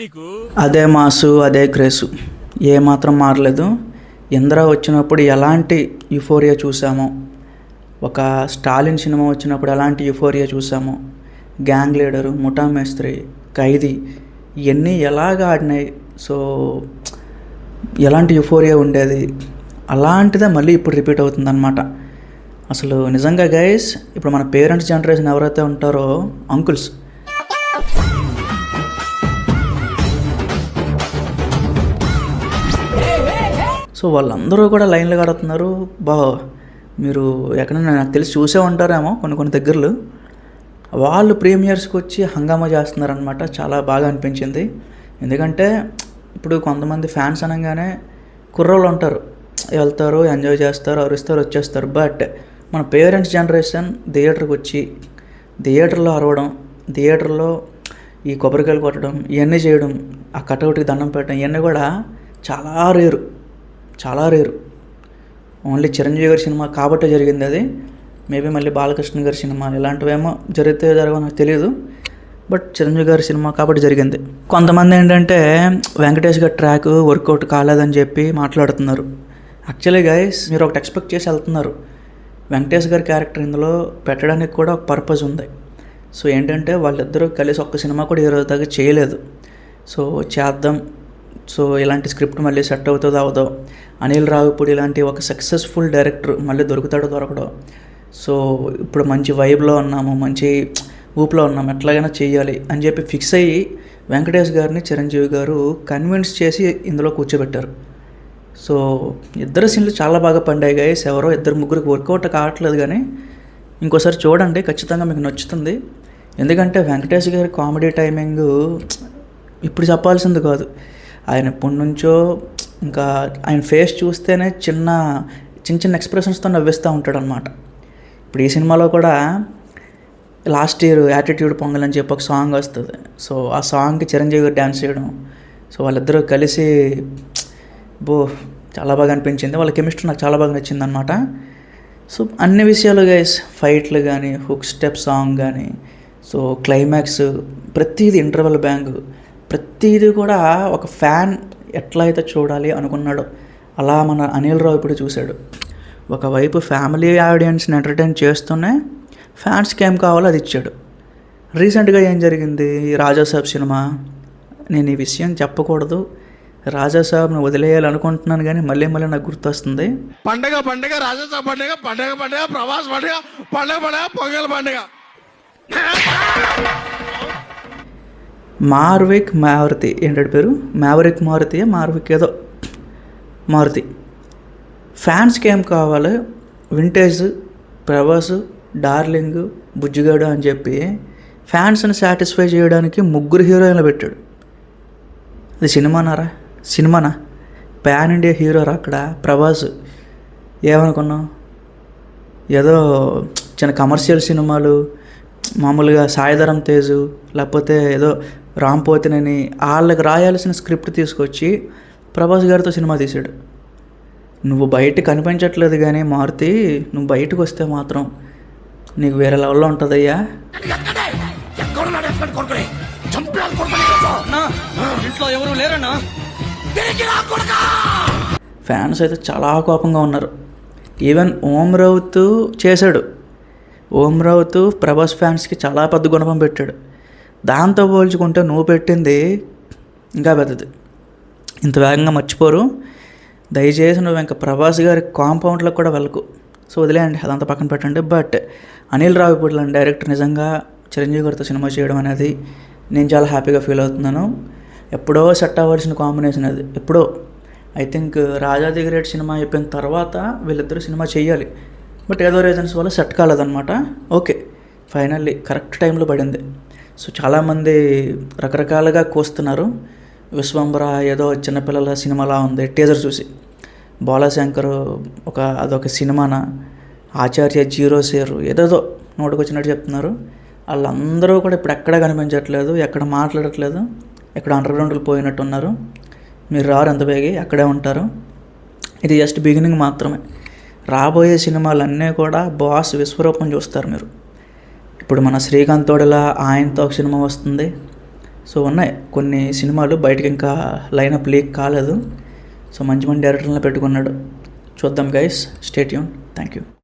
నీకు? అదే మాసు, అదే గ్రేసు, ఏమాత్రం మారలేదు. ఇంద్ర వచ్చినప్పుడు ఎలాంటి యుఫోరియా చూసామో, ఒక స్టాలిన్ సినిమా వచ్చినప్పుడు ఎలాంటి యుఫోరియా చూసామో, గ్యాంగ్ లీడరు, ముఠా మేస్త్రి, ఖైదీ ఇవన్నీ ఎలాగ ఆడినాయి. సో ఎలాంటి యుఫోరియా ఉండేది, అలాంటిదే మళ్ళీ ఇప్పుడు రిపీట్ అవుతుందన్నమాట. అసలు నిజంగా గైస్, ఇప్పుడు మన పేరెంట్స్ జనరేషన్ ఎవరైతే ఉంటారో అంకుల్స్, సో వాళ్ళందరూ కూడా లైన్లు కడుతున్నారు. మీరు ఎక్కడైనా నాకు తెలిసి చూసే ఉంటారేమో కొన్ని దగ్గరలు, వాళ్ళు ప్రీమియర్స్కి వచ్చి హంగామా చేస్తున్నారనమాట. చాలా బాగా అనిపించింది. ఎందుకంటే ఇప్పుడు కొంతమంది ఫ్యాన్స్ అనగానే కుర్రోళ్ళు ఉంటారు, వెళ్తారు, ఎంజాయ్ చేస్తారు, అరుస్తారు, వచ్చేస్తారు. బట్ మన పేరెంట్స్ జనరేషన్ థియేటర్కి వచ్చి థియేటర్లో అరవడం, థియేటర్లో ఈ కొబ్బరికాయలు కొట్టడం, ఇవన్నీ చేయడం, ఆ కటౌట్కి దండం పెట్టడం, ఇవన్నీ కూడా చాలా రేరు. ఓన్లీ చిరంజీవి గారి సినిమా కాబట్టే జరిగింది అది. మేబీ మళ్ళీ బాలకృష్ణ గారి సినిమా ఇలాంటివేమో జరగవో నాకు తెలియదు. బట్ చిరంజీవి గారి సినిమా కాబట్టి జరిగింది. కొంతమంది ఏంటంటే వెంకటేష్ గారి ట్రాక్ వర్కౌట్ కాలేదని చెప్పి మాట్లాడుతున్నారు. యాక్చువల్లీ గైస్, మీరు ఒకటి ఎక్స్పెక్ట్ చేసి వెళ్తున్నారు. వెంకటేష్ గారి క్యారెక్టర్ ఇందులో పెట్టడానికి కూడా ఒక పర్పస్ ఉంది. సో ఏంటంటే వాళ్ళిద్దరూ కలిసి ఒక్క సినిమా కూడా ఈ రోజు దాకా చేయలేదు. సో చేద్దాం, సో ఇలాంటి స్క్రిప్ట్ మళ్ళీ సెట్ అవుతుందో అవదో, అనిల్ రావిపూడి ఇలాంటి ఒక సక్సెస్ఫుల్ డైరెక్టర్ మళ్ళీ దొరకడో. సో ఇప్పుడు మంచి వైబ్లో ఉన్నాము, మంచి ఊపులో ఉన్నాము, ఎట్లాగైనా చేయాలి అని చెప్పి ఫిక్స్ అయ్యి వెంకటేష్ గారిని చిరంజీవి గారు కన్విన్స్ చేసి ఇందులో కూర్చోబెట్టారు. సో ఇద్దరు సీన్లు చాలా బాగా పండాయి గైస్. ఎవరో ఇద్దరు ముగ్గురికి వర్కౌట్ కావట్లేదు, కానీ ఇంకోసారి చూడండి, ఖచ్చితంగా మీకు నచ్చుతుంది. ఎందుకంటే వెంకటేష్ గారి కామెడీ టైమింగ్ ఇప్పుడు చెప్పాల్సింది కాదు. ఆయన ఎప్పటి నుంచో, ఇంకా ఆయన ఫేస్ చూస్తేనే చిన్న ఎక్స్ప్రెషన్స్తో నవ్విస్తూ ఉంటాడు అనమాట. ఇప్పుడు ఈ సినిమాలో కూడా లాస్ట్ ఇయర్ యాటిట్యూడ్ పొంగల్ అని చెప్పి ఒక సాంగ్ వస్తుంది. సో ఆ సాంగ్కి చిరంజీవి గారు డ్యాన్స్ చేయడం, సో వాళ్ళిద్దరూ కలిసి చాలా బాగా అనిపించింది. వాళ్ళ కెమిస్ట్రీ నాకు చాలా బాగా నచ్చింది అనమాట. సో అన్ని విషయాలు గైస్, ఫైట్లు కానీ, హుక్ స్టెప్ సాంగ్ కానీ, సో క్లైమాక్స్, ప్రతిదీ, ఇంటర్వెల్ బ్యాంగ్, ప్రతిదీ కూడా ఒక ఫ్యాన్ ఎట్లా అయితే చూడాలి అనుకున్నాడో అలా మన అనిల్ రావు ఇప్పుడు చూశాడు. ఒకవైపు ఫ్యామిలీ ఆడియన్స్ని ఎంటర్టైన్ చేస్తూనే ఫ్యాన్స్కి ఏం కావాలో అది ఇచ్చాడు. రీసెంట్గా ఏం జరిగింది, రాజాసాబ్ సినిమా, నేను ఈ విషయం చెప్పకూడదు, రాజాసాబ్ని వదిలేయాలనుకుంటున్నాను, కానీ మళ్ళీ నాకు గుర్తొస్తుంది. పండగ రాజాసాబ్ పండగ ప్రవాస్ పండగ పొంగల్ పండగ. మారుతి ఏంటంటే పేరు, మారువిక్ ఏదో మారుతి. ఫ్యాన్స్కి ఏం కావాలి, వింటేజ్, ప్రభాస్, డార్లింగ్, బుజ్జిగాడు అని చెప్పి ఫ్యాన్స్ని సాటిస్ఫై చేయడానికి 3 హీరోయిన్లు పెట్టాడు. అది సినిమానా పాన్ ఇండియా హీరోరా అక్కడ ప్రభాస్. ఏమనుకున్నావు, ఏదో చిన్న కమర్షియల్ సినిమాలు, మామూలుగా సాయిధరం తేజు, లేకపోతే ఏదో రాంపోతినని వాళ్ళకి రాయాల్సిన స్క్రిప్ట్ తీసుకొచ్చి ప్రభాస్ గారితో సినిమా తీశాడు. నువ్వు బయట కనిపించట్లేదు, కానీ మారుతి నువ్వు బయటకు వస్తే మాత్రం నీకు వేరే లెవెల్లో ఉంటుందయ్యా. ఫ్యాన్స్ అయితే చాలా కోపంగా ఉన్నారు. ఈవెన్ ఓం రౌత్ చేశాడు. ఓం రౌత్ ప్రభాస్ ఫ్యాన్స్కి చాలా పెద్ద గుణపం పెట్టాడు. దాంతో పోల్చుకుంటే నువ్వు పెట్టింది ఇంకా పెద్దది. ఇంత వేగంగా మర్చిపోరు. దయచేసి నువ్వు ఇంకా ప్రభాస్ గారి కాంపౌండ్లో కూడా వెళ్ళకు. సో వదిలేయండి, అదంతా పక్కన పెట్టండి. బట్ అనిల్ రావిపూడి లాంటి డైరెక్టర్ నిజంగా చిరంజీవి గారితో సినిమా చేయడం అనేది నేను చాలా హ్యాపీగా ఫీల్ అవుతున్నాను. ఎప్పుడో సెట్ అవ్వాల్సిన కాంబినేషన్ అది. ఎప్పుడో I think Raja the great cinema అయిపోయిన తర్వాత వీళ్ళిద్దరూ సినిమా చేయాలి. బట్ ఏదో రీజన్స్ వల్ల సెట్ కాలేదన్నమాట. ఓకే, ఫైనల్లీ కరెక్ట్ టైంలో పడింది. సో చాలామంది రకరకాలుగా కోస్తున్నారు. విశ్వంబర ఏదో చిన్నపిల్లల సినిమాలా ఉంది టీజర్ చూసి. బాలశంకర్ అదొక సినిమానా, ఆచార్య 0 షేరు ఏదేదో నోటుకొచ్చినట్టు చెప్తున్నారు. వాళ్ళందరూ కూడా ఇప్పుడు ఎక్కడ కనిపించట్లేదు, ఎక్కడ మాట్లాడట్లేదు, ఎక్కడ అండర్గ్రౌండ్లు పోయినట్టున్నారు. మీరు రారు ఎంత బేగి, అక్కడే ఉంటారు. ఇది జస్ట్ బిగినింగ్ మాత్రమే. రాబోయే సినిమాలన్నీ కూడా బాస్ విశ్వరూపం చూస్తారు మీరు. ఇప్పుడు మన శ్రీకాంత్ తోడిలా ఆయనతో ఒక సినిమా వస్తుంది. సో ఉన్నాయి కొన్ని సినిమాలు బయటకి ఇంకా లైనప్ లీక్ కాలేదు. సో మంచి మంచి డైరెక్టర్లను పెట్టుకున్నాడు. చూద్దాం guys, stay tune. Thank you.